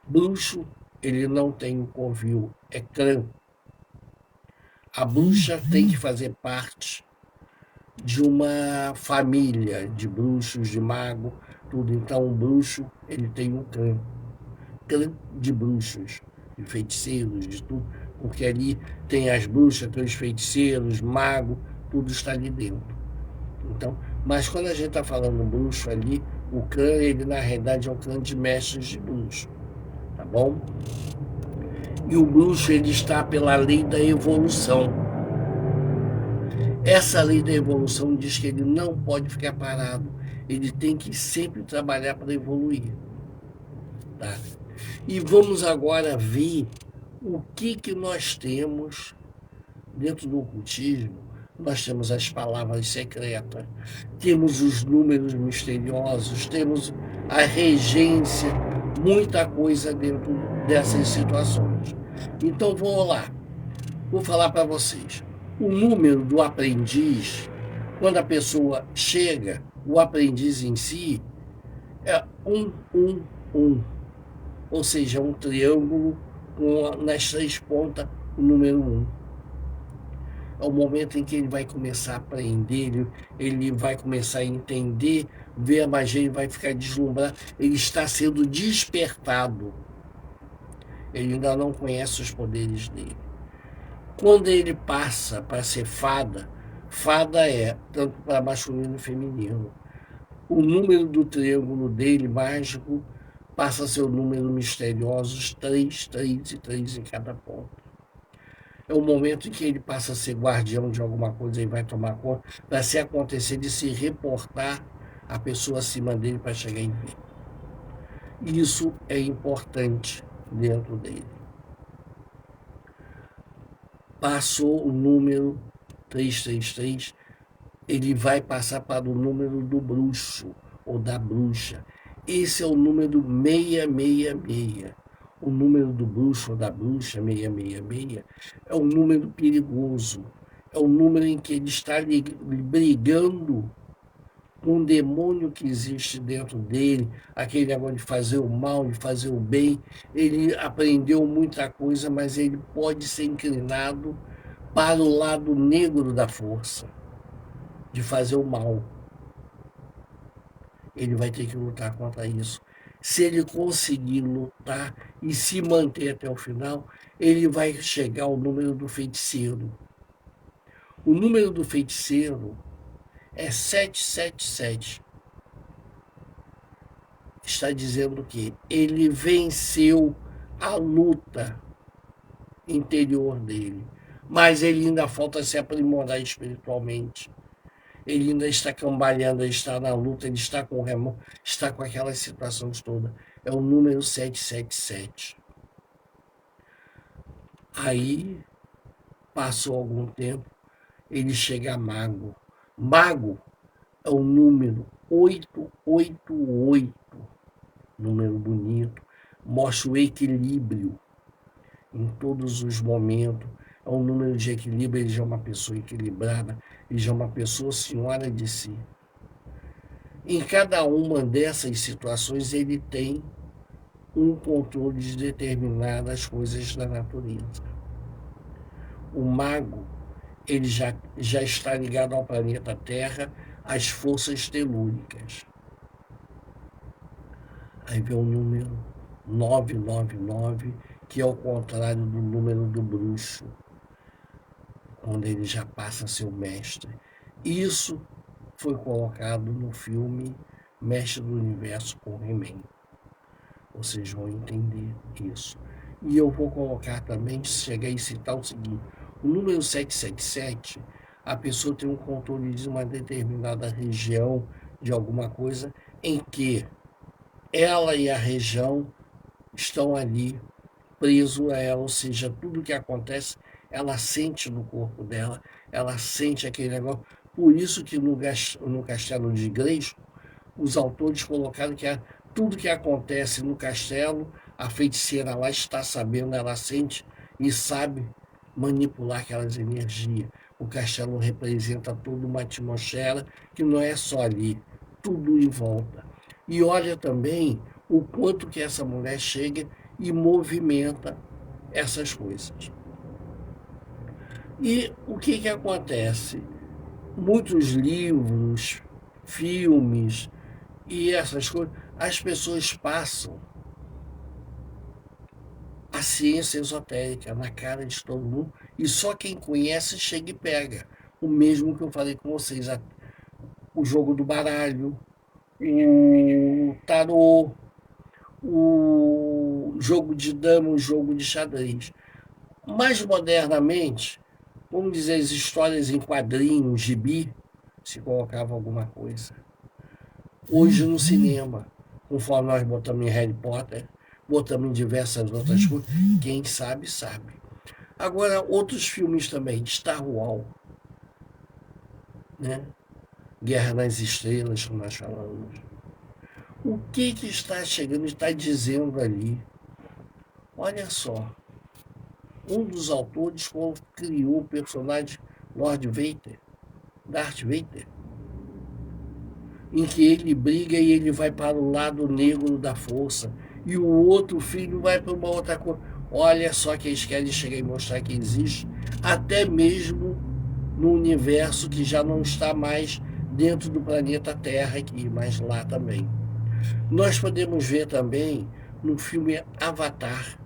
Bruxo, ele não tem o covil, é clã. A bruxa tem que fazer parte de uma família de bruxos, de mago, tudo. Então, o bruxo, ele tem um clã de bruxos, de feiticeiros, de tudo, porque ali tem as bruxas, tem os feiticeiros, mago, tudo está ali dentro. Então, mas quando a gente está falando bruxo ali, o clã, ele na realidade é um clã de mestres de bruxo, tá bom? E o bruxo, ele está pela lei da evolução. Essa lei da evolução diz que ele não pode ficar parado, ele tem que sempre trabalhar para evoluir, tá? E vamos agora ver o que nós temos dentro do ocultismo. Nós temos as palavras secretas, temos os números misteriosos, temos a regência, muita coisa dentro dessas situações. Então vamos lá, vou falar para vocês. O número do aprendiz, quando a pessoa chega, o aprendiz em si é 111, ou seja, um triângulo com nas três pontas o número 1. É o momento em que ele vai começar a aprender, ele vai começar a entender, ver a magia, ele vai ficar deslumbrado, ele está sendo despertado. Ele ainda não conhece os poderes dele. Quando ele passa para ser fada, fada é tanto para masculino e feminino. O número do triângulo dele, mágico, passa a ser o número misterioso, 3, 3 e 3 em cada ponto. É o momento em que ele passa a ser guardião de alguma coisa e vai tomar conta, para se acontecer de se reportar a pessoa acima dele para chegar em ver. Isso é importante dentro dele. Passou o número 333, ele vai passar para o número do bruxo ou da bruxa. Esse é o número 666. O número do bruxo ou da bruxa, 666, é um número perigoso. É o número em que ele está brigando com o demônio que existe dentro dele, aquele negócio de fazer o mal, de fazer o bem. Ele aprendeu muita coisa, mas ele pode ser inclinado para o lado negro da força, de fazer o mal. Ele vai ter que lutar contra isso. Se ele conseguir lutar e se manter até o final, ele vai chegar ao número do feiticeiro. O número do feiticeiro é 777. Está dizendo que ele venceu a luta interior dele, mas ele ainda falta se aprimorar espiritualmente. ele ainda está cambaleando, ele está na luta, ele está com o remo, está com aquelas situações todas. É o número 777. Aí, passou algum tempo, ele chega a Mago. Mago é o número 888, número bonito, mostra o equilíbrio em todos os momentos. É um número de equilíbrio, ele já é uma pessoa equilibrada, ele já é uma pessoa senhora de si. Em cada uma dessas situações, ele tem um controle de determinadas coisas da natureza. O mago, ele já está ligado ao planeta Terra, às forças telúricas. Aí vem o número 999, que é o contrário do número do bruxo, quando ele já passa a ser o mestre. Isso foi colocado no filme Mestre do Universo com He-Man. Vocês vão entender isso. E eu vou colocar também, chegar e citar o seguinte: o número 777, a pessoa tem um controle de uma determinada região, de alguma coisa, em que ela e a região estão ali preso a ela, ou seja, tudo que acontece, ela sente no corpo dela, ela sente aquele negócio. Por isso que no Castelo de Grayskull, os autores colocaram que tudo que acontece no castelo, a feiticeira lá está sabendo, ela sente e sabe manipular aquelas energias. O castelo representa toda uma atmosfera que não é só ali, tudo em volta. E olha também o quanto que essa mulher chega e movimenta essas coisas. E o que, que acontece? Muitos livros, filmes e essas coisas, as pessoas passam a ciência esotérica na cara de todo mundo e só quem conhece chega e pega. O mesmo que eu falei com vocês, o jogo do baralho, o tarô, o jogo de dama, o jogo de xadrez. Mais modernamente, vamos dizer, as histórias em quadrinhos, gibi, se colocava alguma coisa. Hoje no cinema, conforme nós botamos em Harry Potter, botamos em diversas outras coisas, quem sabe, sabe. Agora, outros filmes também, Star Wars, né? Guerra nas Estrelas, como nós falamos. O que, que está chegando, está dizendo ali? Olha só, um dos autores criou o personagem Lord Vader, Darth Vader, em que ele briga e ele vai para o lado negro da força, e o outro filho vai para uma outra coisa. Olha só que eles querem chegar e mostrar que existe, até mesmo no universo que já não está mais dentro do planeta Terra aqui, mas lá também. Nós podemos ver também no filme Avatar,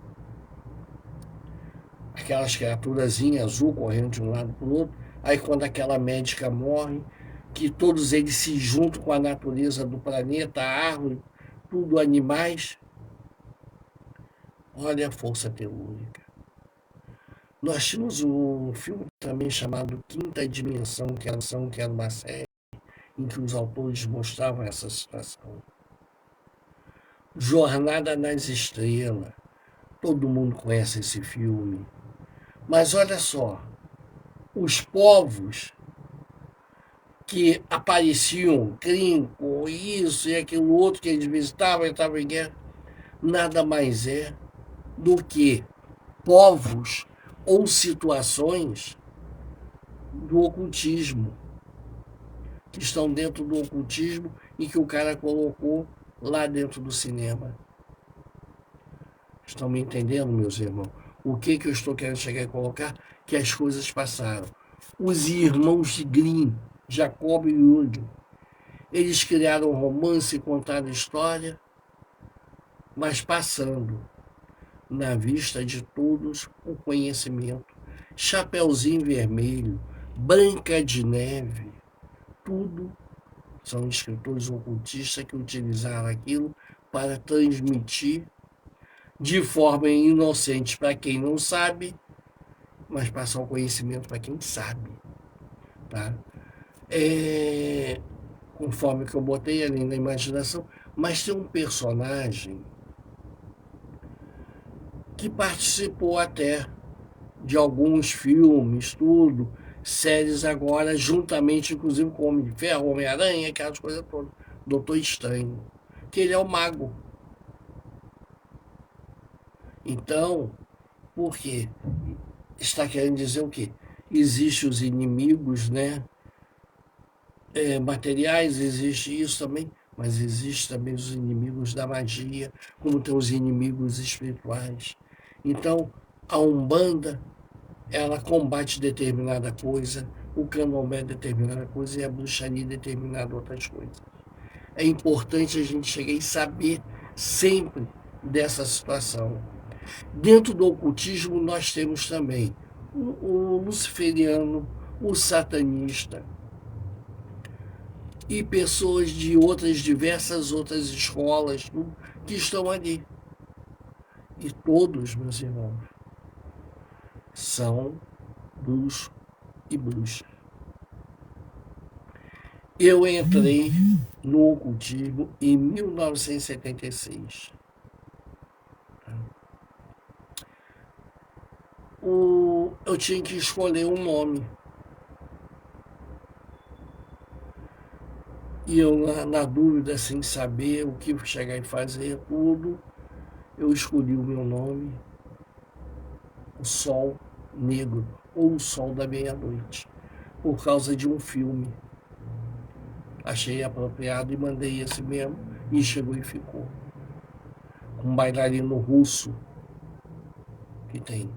aquelas criaturazinhas azul correndo de um lado para o outro, aí quando aquela médica morre, que todos eles se juntam com a natureza do planeta, a árvore, tudo animais. Olha a força telúrica. Nós tínhamos um filme também chamado Quinta Dimensão, que era uma série em que os autores mostravam essa situação. Jornada nas Estrelas. Todo mundo conhece esse filme. Mas olha só, os povos que apareciam, Crinco, isso e aquilo outro que eles visitavam, estavam em guerra, nada mais é do que povos ou situações do ocultismo, que estão dentro do ocultismo e que o cara colocou lá dentro do cinema. Estão me entendendo, meus irmãos? O que eu estou querendo chegar a colocar? Que as coisas passaram. Os irmãos Grimm, Jacob e Jürgen, eles criaram um romance e contaram história, mas passando na vista de todos o conhecimento. Chapeuzinho Vermelho, Branca de Neve, tudo são escritores ocultistas que utilizaram aquilo para transmitir de forma inocente para quem não sabe, mas passar o conhecimento para quem sabe. Tá? conforme que eu botei ali na imaginação, mas tem um personagem que participou até de alguns filmes, tudo, séries agora, juntamente, inclusive, com Homem de Ferro, Homem-Aranha, aquelas coisas todas. Doutor Estranho. Que ele é o mago. Então, por quê? Está querendo dizer o quê? Existem os inimigos, né? Materiais, existe isso também, mas existe também os inimigos da magia, como tem os inimigos espirituais. Então, a Umbanda, ela combate determinada coisa, o candomblé determinada coisa e a bruxaria determinada outras coisas. É importante a gente chegar e saber sempre dessa situação. Dentro do ocultismo nós temos também o luciferiano, o satanista e pessoas de outras diversas outras escolas que estão ali. E todos, meus irmãos, são bruxos e bruxas. Eu entrei no ocultismo em 1976. Eu tinha que escolher um nome. E eu, na dúvida, sem saber o que chegar e fazer, tudo, eu escolhi o meu nome, o Sol Negro, ou o Sol da Meia-Noite, por causa de um filme. Achei apropriado e mandei esse mesmo, e chegou e ficou. Um bailarino russo que tem.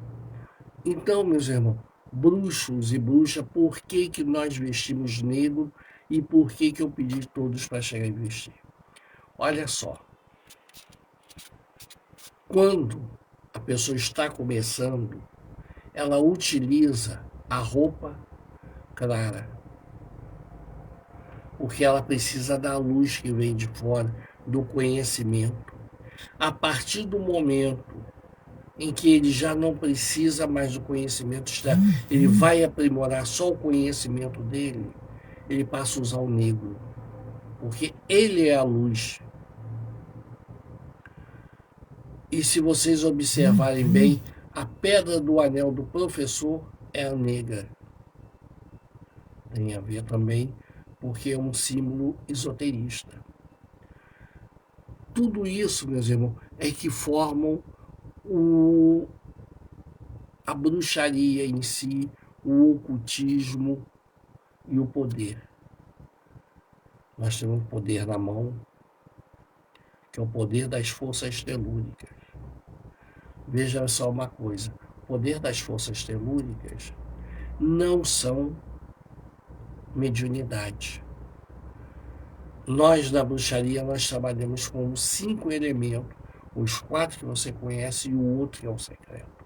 Então, meus irmãos, bruxos e bruxas, por que que nós vestimos negro e por que que eu pedi todos para chegar e vestir? Olha só, quando a pessoa está começando, ela utiliza a roupa clara, porque ela precisa da luz que vem de fora, do conhecimento. A partir do momento em que ele já não precisa mais do conhecimento externo, ele vai aprimorar só o conhecimento dele, ele passa a usar o negro, porque ele é a luz. E se vocês observarem bem, a pedra do anel do professor é a negra. Tem a ver também, porque é um símbolo esoterista. Tudo isso, meus irmãos, é que formam a bruxaria em si, o ocultismo e o poder. Nós temos um poder na mão, que é o poder das forças telúricas. Veja só uma coisa, o poder das forças telúricas não são mediunidade. Nós, na bruxaria, nós trabalhamos com 5 elementos, os 4 que você conhece e o outro que é o secreto.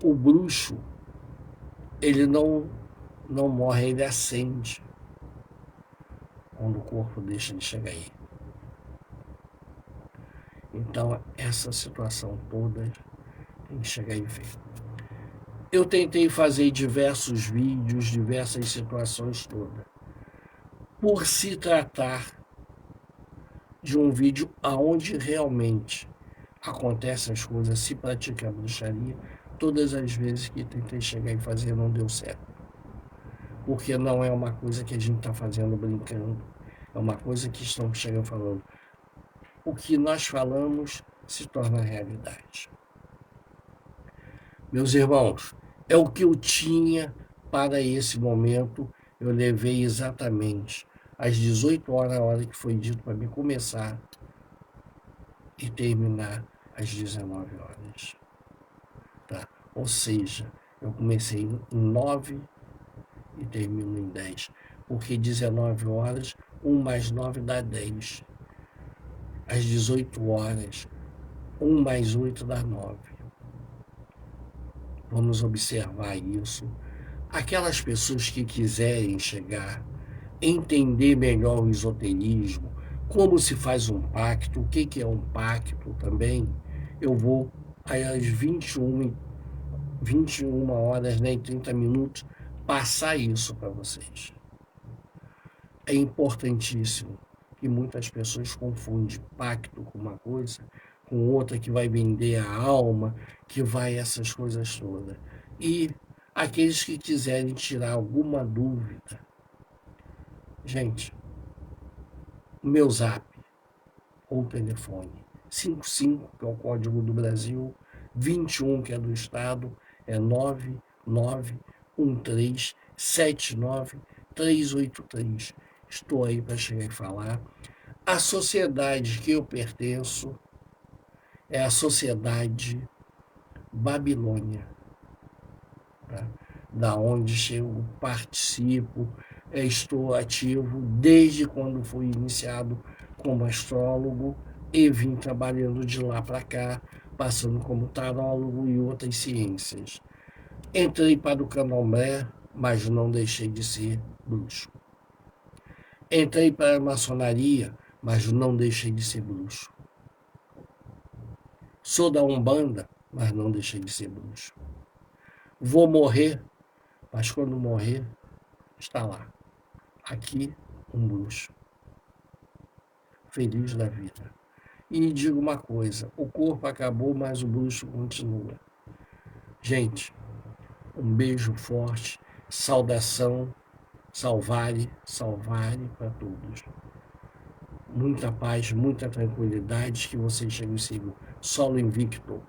O bruxo, ele não morre, ele acende quando o corpo deixa de chegar aí. Então, essa situação toda tem que chegar e ver. Eu tentei fazer diversos vídeos, diversas situações todas. Por se tratar de um vídeo onde realmente acontecem as coisas, se pratica a bruxaria, todas as vezes que tentei chegar e fazer não deu certo. Porque não é uma coisa que a gente está fazendo brincando, é uma coisa que estamos chegando falando. O que nós falamos se torna realidade. Meus irmãos, é o que eu tinha para esse momento. Eu levei exatamente às 18 horas, a hora que foi dito para mim começar, e terminar às 19 horas. Tá? Ou seja, eu comecei em 9 e termino em 10. Porque 19 horas, 1 mais 9 dá 10. Às 18 horas, 1 mais 8 dá 9. Vamos observar isso. Aquelas pessoas que quiserem chegar, entender melhor o esoterismo, como se faz um pacto, o que é um pacto também, eu vou às 21 21 horas, nem 30 minutos, passar isso para vocês. É importantíssimo que muitas pessoas confundem pacto com uma coisa, com outra que vai vender a alma, que vai essas coisas todas. E aqueles que quiserem tirar alguma dúvida, gente, o meu zap ou telefone, 55, que é o código do Brasil, 21, que é do estado, é 991379 383. Estou aí para chegar e falar. A sociedade que eu pertenço é a Sociedade Babilônia, tá? Da onde eu participo, estou ativo desde quando fui iniciado como astrólogo e vim trabalhando de lá para cá, passando como tarólogo e outras ciências. Entrei para o candomblé, mas não deixei de ser bruxo. Entrei para a maçonaria, mas não deixei de ser bruxo. Sou da Umbanda, mas não deixei de ser bruxo. Vou morrer, mas quando morrer, está lá. Aqui, um bruxo. Feliz da vida. E digo uma coisa, o corpo acabou, mas o bruxo continua. Gente, um beijo forte, saudação, salvare para todos. Muita paz, muita tranquilidade, que vocês cheguem e sigam Solo Invicto.